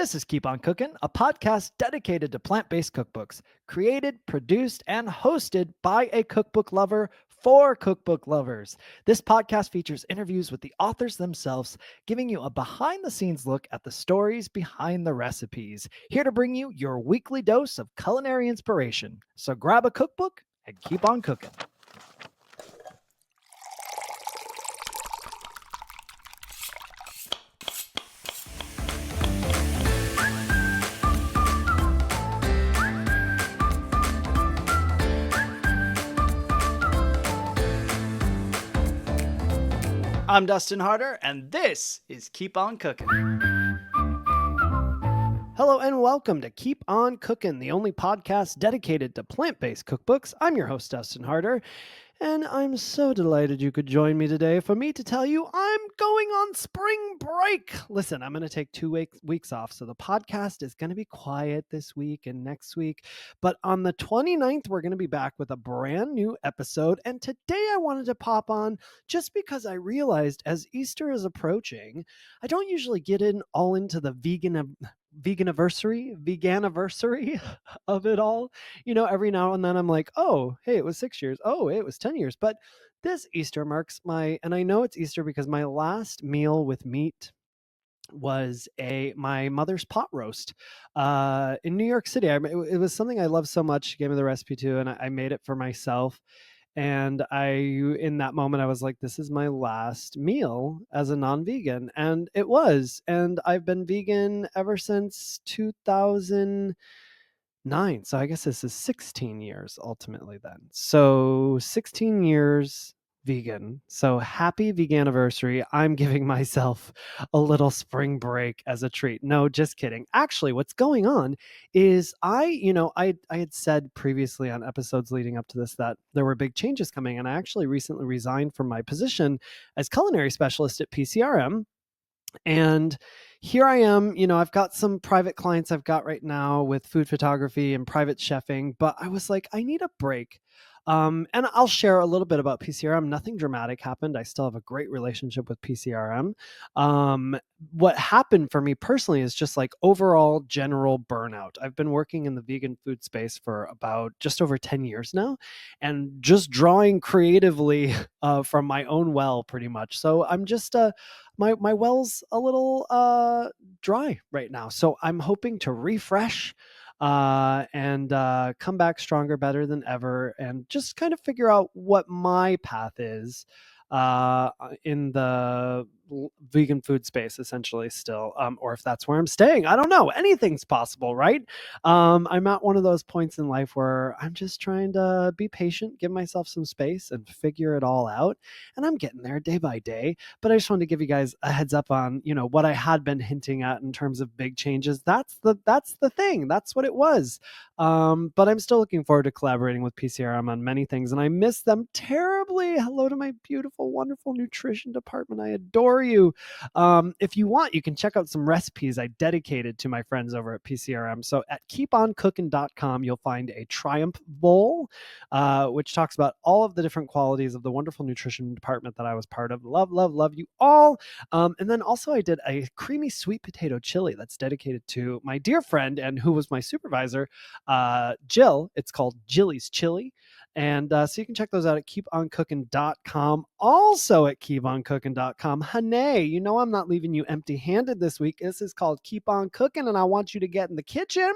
This is Keep On Cookin', a podcast dedicated to plant-based cookbooks, created, produced, and hosted by a cookbook lover for cookbook lovers. This podcast features interviews with the authors themselves, giving you a behind-the-scenes look at the stories behind the recipes. Here to bring you your weekly dose of culinary inspiration. So grab a cookbook and keep on cooking. I'm Dustin Harder, and this is Keep On Cookin'. Hello and welcome to Keep On Cookin', the only podcast dedicated to plant-based cookbooks. I'm your host, Dustin Harder, and I'm so delighted you could join me today for me to tell you I'm going on spring break. Listen, I'm going to take 2 weeks off, so the podcast is going to be quiet this week and next week. But on the 29th, we're going to be back with a brand new episode. And today I wanted to pop on just because I realized as Easter is approaching, I don't usually get all into the Veganniversary of it all. You know, every now and then I'm like, oh, hey, it was 6 years. Oh, it was 10 years. But this Easter marks and I know it's Easter because my last meal with meat was my mother's pot roast in New York City. It was something I love so much. She gave me the recipe too, and I made it for myself. And in that moment, I was like, this is my last meal as a non-vegan. And it was. And I've been vegan ever since 2009. So I guess this is 16 years ultimately then. So 16 years vegan. So happy Veganniversary. I'm giving myself a little spring break as a treat. No, just kidding. Actually, what's going on is I had said previously on episodes leading up to this that there were big changes coming, and I actually recently resigned from my position as culinary specialist at PCRM. And here I am, I've got some private clients I've got right now with food photography and private chefing, but I was like, I need a break. And I'll share a little bit about PCRM. Nothing dramatic happened. I still have a great relationship with PCRM. What happened for me personally is just like overall general burnout. I've been working in the vegan food space for about just over 10 years now, and just drawing creatively from my own well pretty much. So I'm just my well's a little dry right now. So I'm hoping to refresh and come back stronger, better than ever, and just kind of figure out what my path is in the vegan food space, essentially still, or if that's where I'm staying. I don't know. Anything's possible, right? I'm at one of those points in life where I'm just trying to be patient, give myself some space, and figure it all out. And I'm getting there day by day. But I just wanted to give you guys a heads up on, what I had been hinting at in terms of big changes. That's the thing. That's what it was. But I'm still looking forward to collaborating with PCRM on many things, and I miss them terribly. Hello to my beautiful, wonderful nutrition department. I adore you. If you want, you can check out some recipes I dedicated to my friends over at PCRM. So at keeponcookin.com, you'll find a Triumph Bowl, which talks about all of the different qualities of the wonderful nutrition department that I was part of. Love, love, love you all. And then also I did a creamy sweet potato chili that's dedicated to my dear friend and who was my supervisor, Jill. It's called Jilly's Chili. And so you can check those out at keeponcookin.com. Also at keeponcookin.com. Honey, I'm not leaving you empty-handed this week. This is called Keep On Cookin', and I want you to get in the kitchen.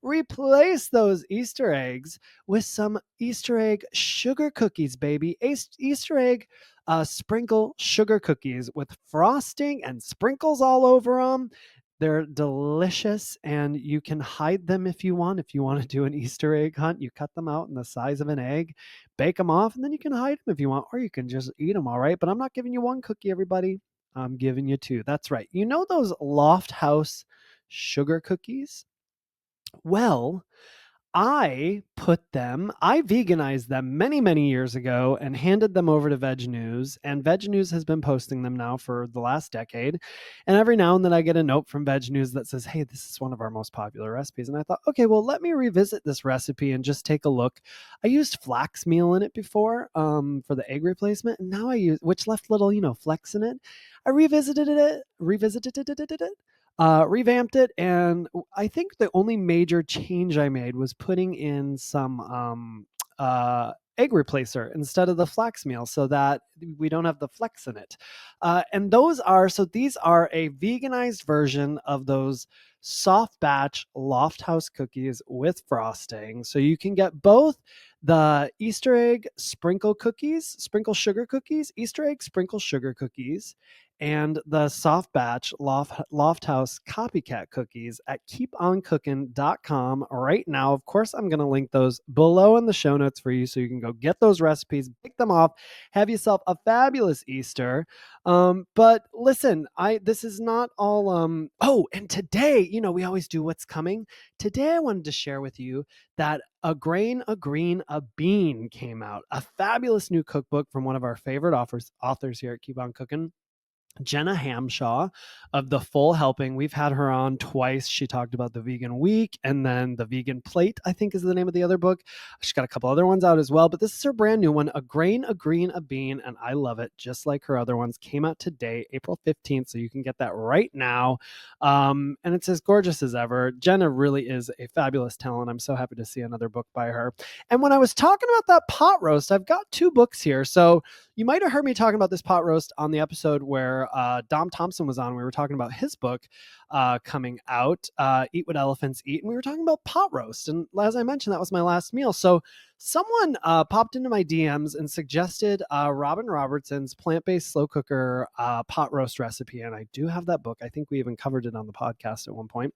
Replace those Easter eggs with some Easter egg sugar cookies, baby. Easter egg sprinkle sugar cookies with frosting and sprinkles all over them. They're delicious, and you can hide them if you want. If you want to do an Easter egg hunt, you cut them out in the size of an egg, bake them off, and then you can hide them if you want, or you can just eat them, all right? But I'm not giving you one cookie, everybody. I'm giving you two. That's right. You know those Loft House sugar cookies? Well, I veganized them many, many years ago and handed them over to Veg News, and Veg News has been posting them now for the last decade. And every now and then I get a note from Veg News that says, hey, this is one of our most popular recipes. And I thought, okay, well, let me revisit this recipe and just take a look. I used flax meal in it before for the egg replacement, and now which left little, flecks in it. I revisited it revamped it, and I think the only major change I made was putting in some egg replacer instead of the flax meal so that we don't have the flex in it. And these are a veganized version of those soft batch Loft House cookies with frosting. So you can get both the Easter egg sprinkle cookies, sprinkle sugar cookies, Easter egg sprinkle sugar cookies, and the soft batch Loft House copycat cookies at keeponcookin.com right now. Of course, I'm going to link those below in the show notes for you so you can go get those recipes, pick them off, have yourself a fabulous Easter. But listen, this is not all oh, and today, we always do what's coming. Today I wanted to share with you that A Grain, a Green, a Bean came out, a fabulous new cookbook from one of our favorite authors here at Keep On Cookin', Jenna Hamshaw of The Full Helping. We've had her on twice. She talked about the Vegan Week and then the Vegan Plate, I think is the name of the other book. She's got a couple other ones out as well, but this is her brand new one, A Grain, a Green, a Bean, and I love it, just like her other ones. Came out today, April 15th, so you can get that right now. And it's as gorgeous as ever. Jenna really is a fabulous talent. I'm so happy to see another book by her. And when I was talking about that pot roast, I've got two books here. So you might have heard me talking about this pot roast on the episode where Dom Thompson was on. We were talking about his book coming out, Eat What Elephants Eat, and we were talking about pot roast. And as I mentioned, that was my last meal. So someone popped into my DMs and suggested Robin Robertson's plant-based slow cooker pot roast recipe, and I do have that book. I think we even covered it on the podcast at one point.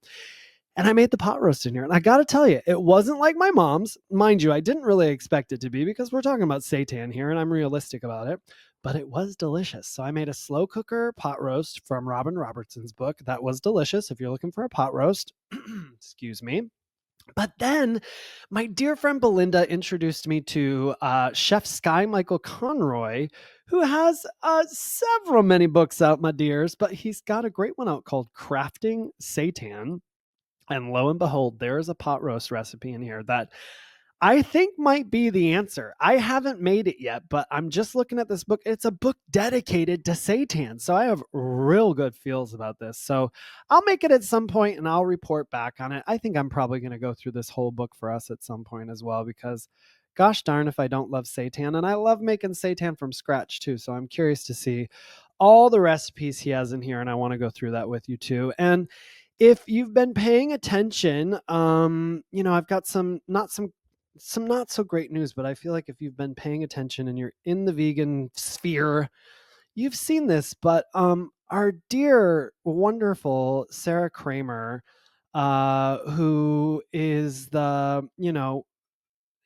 And I made the pot roast in here. And I got to tell you, it wasn't like my mom's. Mind you, I didn't really expect it to be because we're talking about seitan here and I'm realistic about it. But it was delicious. So I made a slow cooker pot roast from Robin Robertson's book. That was delicious if you're looking for a pot roast. Excuse me. But then my dear friend Belinda introduced me to Chef Sky Michael Conroy, who has several many books out, my dears. But he's got a great one out called Crafting Seitan. And lo and behold, there is a pot roast recipe in here that I think might be the answer. I haven't made it yet, but I'm just looking at this book. It's a book dedicated to seitan. So I have real good feels about this. So I'll make it at some point and I'll report back on it. I think I'm probably going to go through this whole book for us at some point as well, because gosh darn if I don't love seitan. And I love making seitan from scratch too. So I'm curious to see all the recipes he has in here. And I want to go through that with you too. And if you've been paying attention, I've got some not so great news, but I feel like if you've been paying attention and you're in the vegan sphere, you've seen this. But our dear, wonderful Sarah Kramer, who is the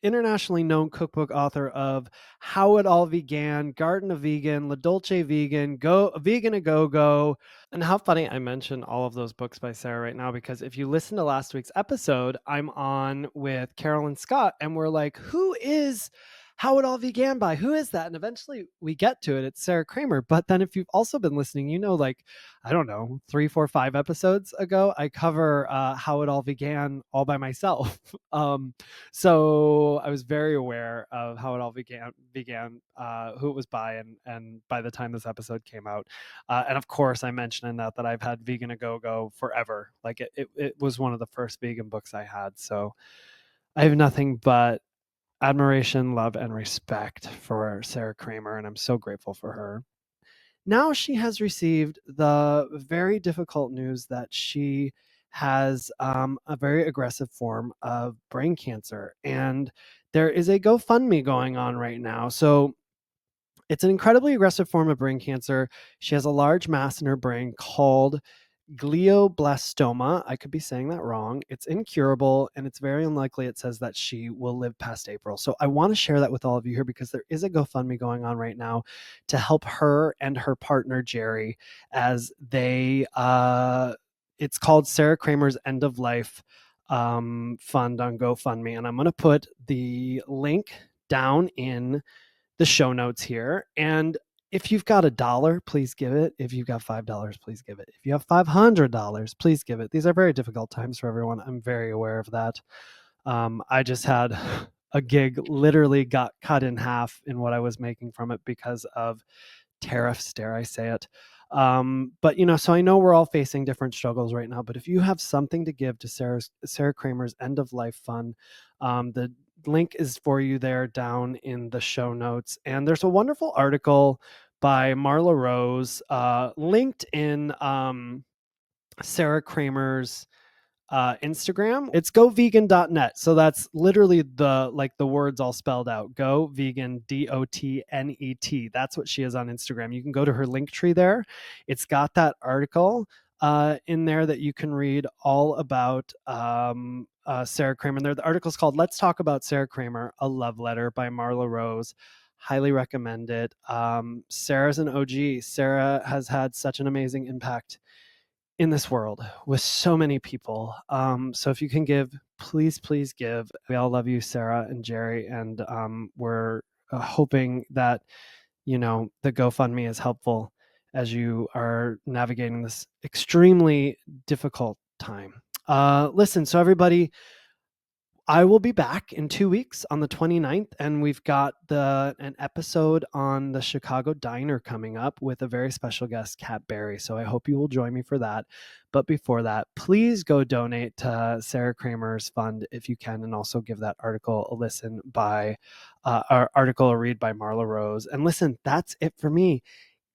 internationally known cookbook author of How It All Began, Garden of Vegan, La Dolce Vegan, Go Vegan a Go Go. And how funny I mention all of those books by Sarah right now, because if you listen to last week's episode, I'm on with Carolyn Scott and we're like, who is How It All Began by? Who is that? And eventually we get to it. It's Sarah Kramer. But then if you've also been listening, like, I don't know, 3, 4, 5 episodes ago, I cover How It All Began all by myself. So I was very aware of how it all began, who it was by, and by the time this episode came out. And of course, I mentioned in that I've had Vegan a Go Go forever. Like it was one of the first vegan books I had. So I have nothing but admiration, love, and respect for Sarah Kramer, and I'm so grateful for her. Now she has received the very difficult news that she has a very aggressive form of brain cancer. And there is a GoFundMe going on right now. So it's an incredibly aggressive form of brain cancer. She has a large mass in her brain called glioblastoma. I could be saying that wrong. It's incurable, and it's very unlikely, it says, that she will live past April. So I want to share that with all of you here, because there is a GoFundMe going on right now to help her and her partner, Jerry, as they, it's called Sarah Kramer's End of Life Fund on GoFundMe. And I'm going to put the link down in the show notes here. And if you've got $1, please give it. If you've got $5, please give it. If you have $500, please give it. These are very difficult times for everyone. I'm very aware of that. I just had a gig literally got cut in half in what I was making from it because of tariffs, dare I say it. But so I know we're all facing different struggles right now, but if you have something to give to Sarah Kramers End of Life Fund, the link is for you there down in the show notes. And there's a wonderful article by Marla Rose, linked in Sarah Kramers' Instagram. It's govegan.net. So that's literally the words all spelled out. Go vegan, DOTNET. That's what she is on Instagram. You can go to her link tree there. It's got that article in there that you can read all about Sarah Kramer. There, the article's called "Let's Talk About Sarah Kramer: A Love Letter" by Marla Rose. Highly recommend it. Sarah's an OG. Sarah has had such an amazing impact in this world with so many people. So if you can give, please give. We all love you, Sarah and Jerry, and we're hoping that the GoFundMe is helpful as you are navigating this extremely difficult time. Listen, so everybody, I will be back in 2 weeks on the 29th, and we've got an episode on the Chicago Diner coming up with a very special guest, Kat Berry. So I hope you will join me for that. But before that, please go donate to Sarah Kramers Fund if you can, and also give that article a listen by our article a read by Marla Rose. And listen, that's it for me.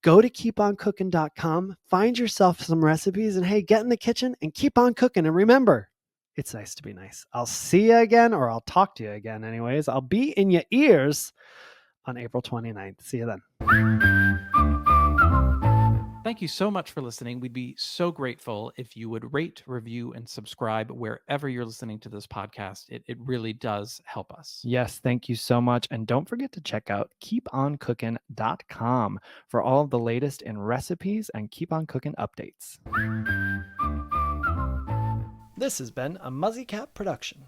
Go to keeponcookin.com, find yourself some recipes, and hey, get in the kitchen and keep on cooking. And remember, it's nice to be nice. I'll see you again, or I'll talk to you again anyways. I'll be in your ears on April 29th. See you then. Thank you so much for listening. We'd be so grateful if you would rate, review, and subscribe wherever you're listening to this podcast. It really does help us. Yes, thank you so much. And don't forget to check out keeponcookin.com for all of the latest in recipes and Keep On Cookin' updates. This has been a Muzzy Cat production.